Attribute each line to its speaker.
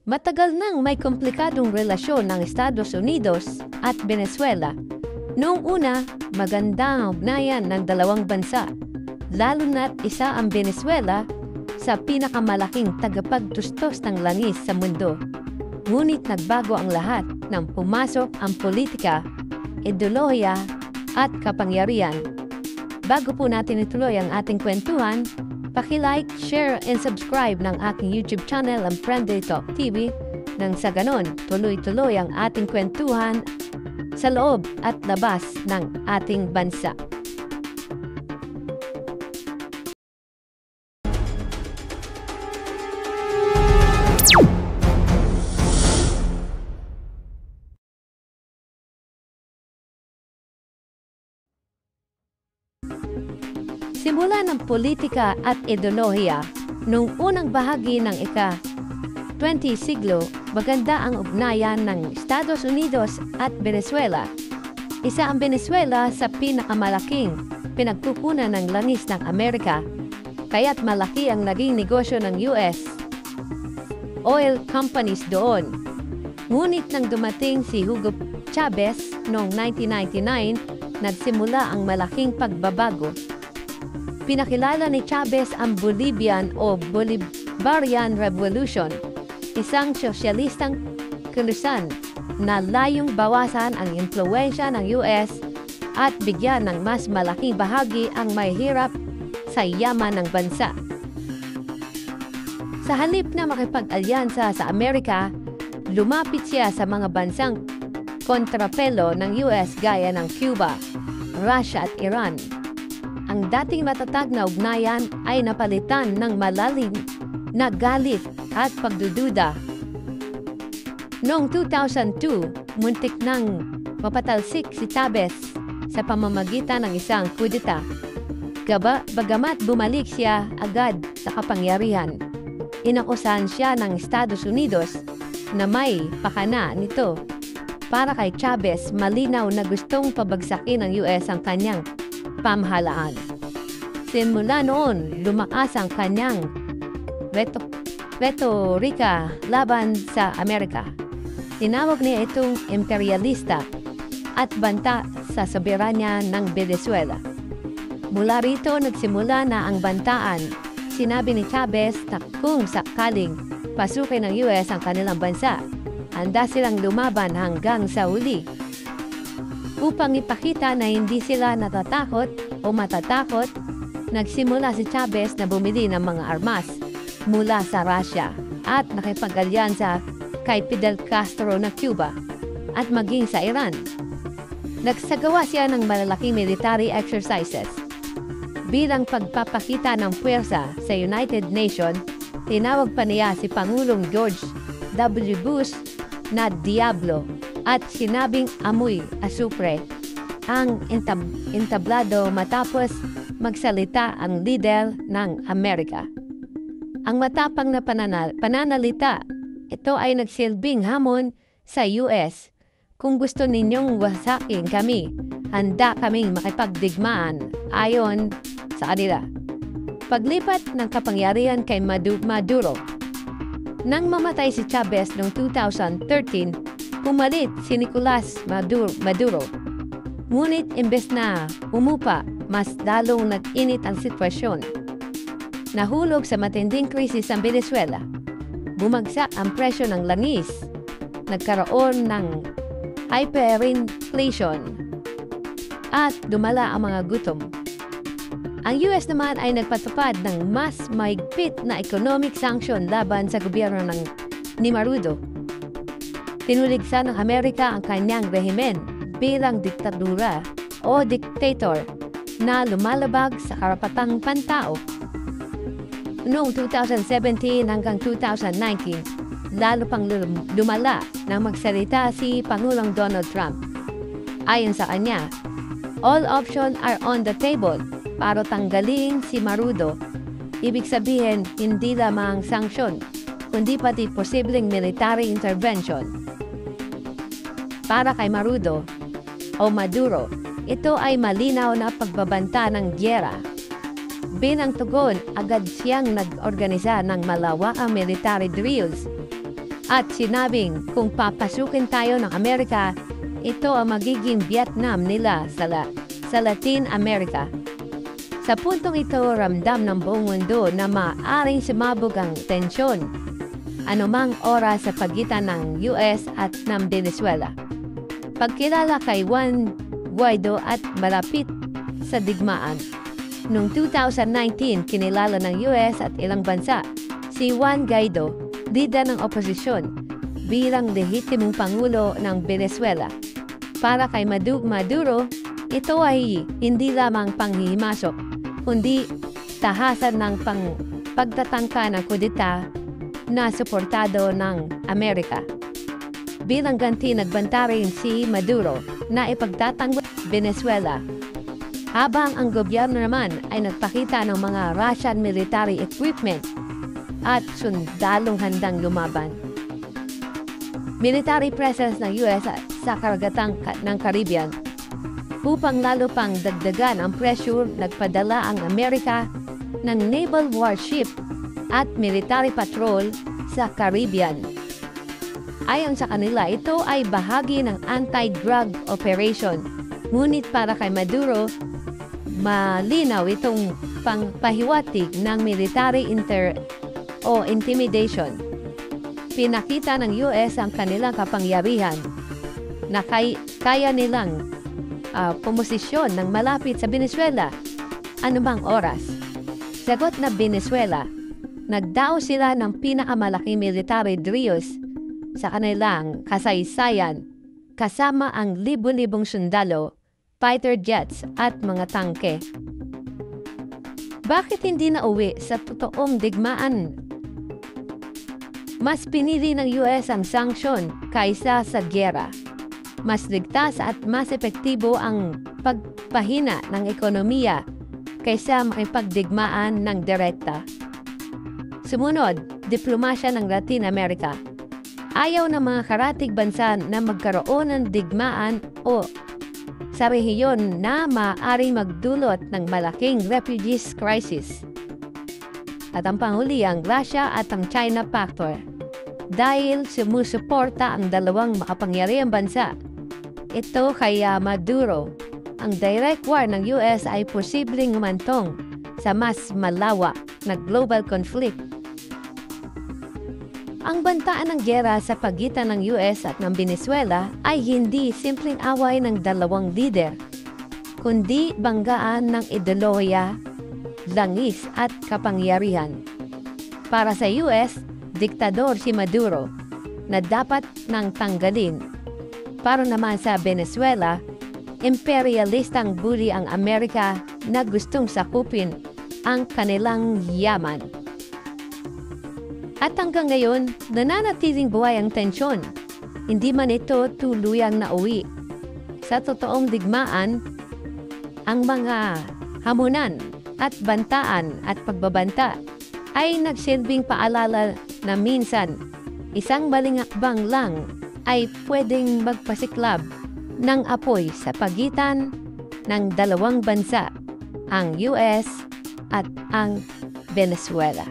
Speaker 1: Matagal nang may komplikadong relasyon ng Estados Unidos at Venezuela. Noong una, maganda ang ugnayan ng dalawang bansa, lalo na't isa ang Venezuela sa pinakamalaking tagapagtustos ng langis sa mundo. Ngunit nagbago ang lahat nang pumasok ang politika, ideolohiya at kapangyarihan. Bago po natin ituloy ang ating kwentuhan, paki-like, share, and subscribe ng aking YouTube channel ang Friendly Talk TV nang sa ganon tuloy-tuloy ang ating kwentuhan sa loob at labas ng ating bansa. Simula ng politika at ideolohiya, noong unang bahagi ng ika-20 siglo, maganda ang ugnayan ng Estados Unidos at Venezuela. Isa ang Venezuela sa pinakamalaking pinagkukunan ng langis ng Amerika, kaya't malaki ang naging negosyo ng US oil companies doon. Ngunit nang dumating si Hugo Chavez noong 1999, nagsimula ang malaking pagbabago. Pinakilala ni Chavez ang Bolivian o Bolivarian Revolution, isang sosyalistang kilusan na layong bawasan ang impluwensya ng US at bigyan ng mas malaking bahagi ang mahihirap sa yaman ng bansa. Sa halip na makipag-alyansa sa Amerika, lumapit siya sa mga bansang kontrapelo ng US gaya ng Cuba, Russia at Iran. Ang dating matatag na ugnayan ay napalitan ng malalim na galit at pagdududa. Noong 2002, muntik nang mapatalsik si Chavez sa pamamagitan ng isang kudeta. Bagamat bumalik siya agad sa kapangyarihan, inakusahan siya ng Estados Unidos na may pakana nito. Para kay Chavez, malinaw na gustong pabagsakin ng US ang kanyang pamahalaan. Simula noon, lumakas ang kanyang retorika laban sa Amerika. Tinawag niya itong imperialista at banta sa soberanya ng Venezuela. Mula rito, nagsimula na ang bantaan. Sinabi ni Chavez na kung sakaling pasukin ng US ang kanilang bansa, handa silang lumaban hanggang sa huli. Upang ipakita na hindi sila natatakot o matatakot, nagsimula si Chavez na bumili ng mga armas mula sa Russia at nakipag-alyansa kay Fidel Castro ng Cuba at maging sa Iran. Nagsagawa siya ng malalaking military exercises. Bilang pagpapakita ng puwersa sa United Nations, tinawag pa niya si Pangulong George W. Bush na Diablo at sinabing amoy asupre ang entablado matapos magsalita ang lider ng Amerika. Ang matapang na pananalita, ito ay nagsilbing hamon sa US. Kung gusto ninyong wasakin kami, handa kaming makipagdigmaan ayon sa kanila. Paglipat ng kapangyarihan kay Maduro. Nang mamatay si Chavez noong 2013, pumalit si Nicolas Maduro. Ngunit imbes na umupa, mas lalong nag-init ang sitwasyon. Nahulog sa matinding krisis ang Venezuela. Bumagsak ang presyo ng langis. Nagkaroon ng hyperinflation at dumala ang mga gutom. Ang US naman ay nagpatupad ng mas mahigpit na economic sanction laban sa gobyerno ni Maduro. Tinuligsa ng Amerika ang kanyang rehimen bilang diktadura o dictator na lumalabag sa karapatang pantao. Noong 2017 hanggang 2019, lalo pang lumala nang magsalita si Pangulong Donald Trump. Ayon sa kanya, all options are on the table para tanggalin si Maduro. Ibig sabihin, hindi lamang sanksyon, kundi pati posibleng military intervention. Para kay Maduro, ito ay malinaw na pagbabanta ng gyera. Bilang tugon, agad siyang nag-organisa ng malawakang military drills At sinabing kung papasukin tayo ng Amerika, ito ang magiging Vietnam nila sa Latin America. Sa puntong ito, ramdam ng buong mundo na maaaring sumabog ang tensyon anumang oras sa pagitan ng US at ng Venezuela. Pagkilala kay Juan Guaido at malapit sa digmaan. Noong 2019, kinilala ng US at ilang bansa si Juan Guaido, lider ng oposisyon, bilang lehitimong pangulo ng Venezuela. Para kay Maduro, ito ay hindi lamang panghihimasok, kundi tahasan ng pagtatangka ng kudeta na suportado ng Amerika. Bilang ganti, nagbanta rin si Maduro na ipagtatanggol Venezuela, habang ang gobyerno naman ay nagpakita ng mga Russian military equipment at sundalong handang lumaban. Military presence ng US sa karagatan ng Caribbean. Upang lalo pang dagdagan ang pressure, nagpadala ang Amerika ng naval warship at military patrol sa Caribbean. Ayon sa kanila, ito ay bahagi ng anti-drug operation. Ngunit para kay Maduro, malinaw itong pangpahiwatig ng military intimidation. Pinakita ng US ang kanilang kapangyarihan na kaya nilang pumosisyon ng malapit sa Venezuela anumang oras. Sagot na Venezuela, nagdao sila ng pinakamalaking military drills sa kanilang kasaysayan kasama ang libu-libong sundalo, fighter jets at mga tangke. Bakit hindi na uwi sa totoong digmaan? Mas pinili ng US ang sanksyon kaysa sa giyera. Mas ligtas at mas epektibo ang pagpahina ng ekonomiya kaysa makipagdigmaan ng direkta. Sumunod, diplomasya ng Latin America. Ayaw ng mga karatig bansa na magkaroon ng digmaan o sa rehiyon na maaaring magdulot ng malaking refugees crisis. At ang panghuli, ang Russia at ang China factor. Dahil sumusuporta ang dalawang makapangyarihang bansa, ito kaya Maduro, ang direct war ng US ay posibleng umantong sa mas malawak na global conflict. Ang bantaan ng giyera sa pagitan ng US at ng Venezuela ay hindi simpleng away ng dalawang lider, kundi banggaan ng ideolohiya, langis at kapangyarihan. Para sa US, diktador si Maduro na dapat nang tanggalin. Para naman sa Venezuela, imperialistang bully ang Amerika na gustong sakupin ang kanilang yaman. At hanggang ngayon, nananatiling buhay ang tensyon. Hindi man ito tuluyang nauwi. Sa totoong digmaan, ang mga hamunan at bantaan at pagbabanta ay nagsilbing paalala na minsan isang maling akbang lang ay pwedeng magpasiklab ng apoy sa pagitan ng dalawang bansa, ang US at ang Venezuela.